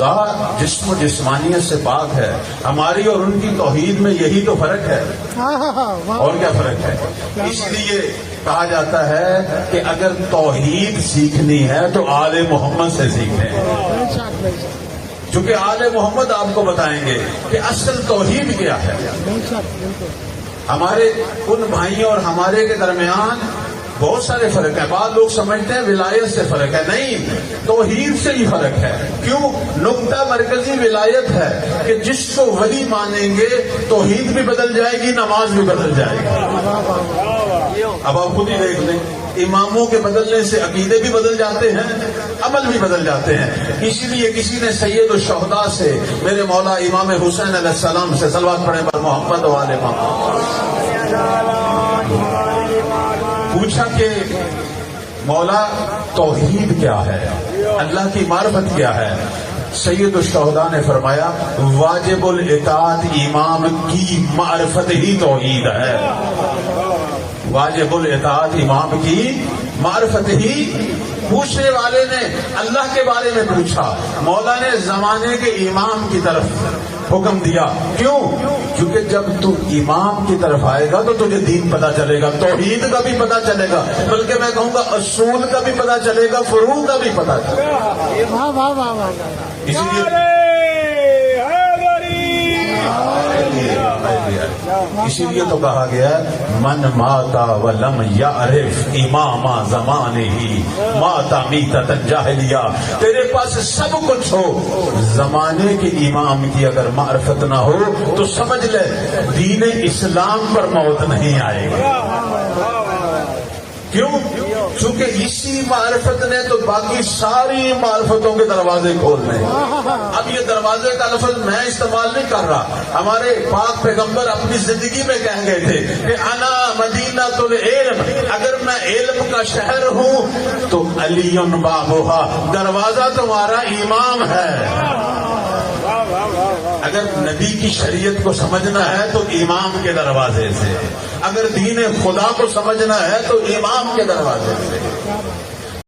خدا جسم و جسمانیت سے پاک ہے، ہماری اور ان کی توحید میں یہی تو فرق ہے، اور کیا فرق ہے؟ اس لیے کہا جاتا ہے کہ اگر توحید سیکھنی ہے تو آل محمد سے سیکھیں، چونکہ آل محمد آپ کو بتائیں گے کہ اصل توحید کیا ہے۔ ہمارے ان بھائیوں اور ہمارے کے درمیان بہت سارے فرق ہیں۔ بعض لوگ سمجھتے ہیں ولایت سے فرق ہے، نہیں، توحید سے ہی فرق ہے۔ کیوں؟ نقطہ مرکزی ولایت ہے کہ جس کو ولی مانیں گے توحید بھی بدل جائے گی، نماز بھی بدل جائے گی۔ اب آپ خود ہی دیکھ لیں، اماموں کے بدلنے سے عقیدے بھی بدل جاتے ہیں، عمل بھی بدل جاتے ہیں۔ اسی لیے کسی نے سید الشہداء سے، میرے مولا امام حسین علیہ السلام سے، صلوات پڑھیں بر محمد و آل محمد، پوچھا کہ مولا توحید کیا ہے، اللہ کی معرفت کیا ہے؟ سید الشہداء نے فرمایا واجب الاطاعت امام کی معرفت ہی توحید ہے، واجب الاطاعت امام کی معرفت ہی۔ پوچھنے والے نے اللہ کے بارے میں پوچھا، مولا نے زمانے کے امام کی طرف حکم دیا۔ کیوں؟ کیونکہ جب تو امام کی طرف آئے گا تو تجھے دین پتا چلے گا، توحید کا بھی پتا چلے گا، بلکہ میں کہوں گا اصول کا بھی پتا چلے گا، فروع کا بھی پتا چلے گا۔ اسی لیے اسی لیے تو کہا گیا من ماتا ولم یعرف امام زمانے ہی ماتا میتۃ جاہلیہ۔ تیرے پاس سب کچھ ہو، زمانے کے امام کی اگر معرفت نہ ہو تو سمجھ لے دین اسلام پر موت نہیں آئے گی۔ کیوں؟ چونکہ اسی معرفت نے تو باقی ساری معرفتوں کے دروازے کھولنے۔ اب یہ دروازے کا لفظ میں استعمال نہیں کر رہا، ہمارے پاک پیغمبر اپنی زندگی میں کہہ گئے تھے کہ انا مدینۃ العلم، اگر میں علم کا شہر ہوں تو علی بابھا، دروازہ تمہارا امام ہے۔ اگر نبی کی شریعت کو سمجھنا ہے تو امام کے دروازے سے، اگر دین خدا کو سمجھنا ہے تو امام کے دروازے سے۔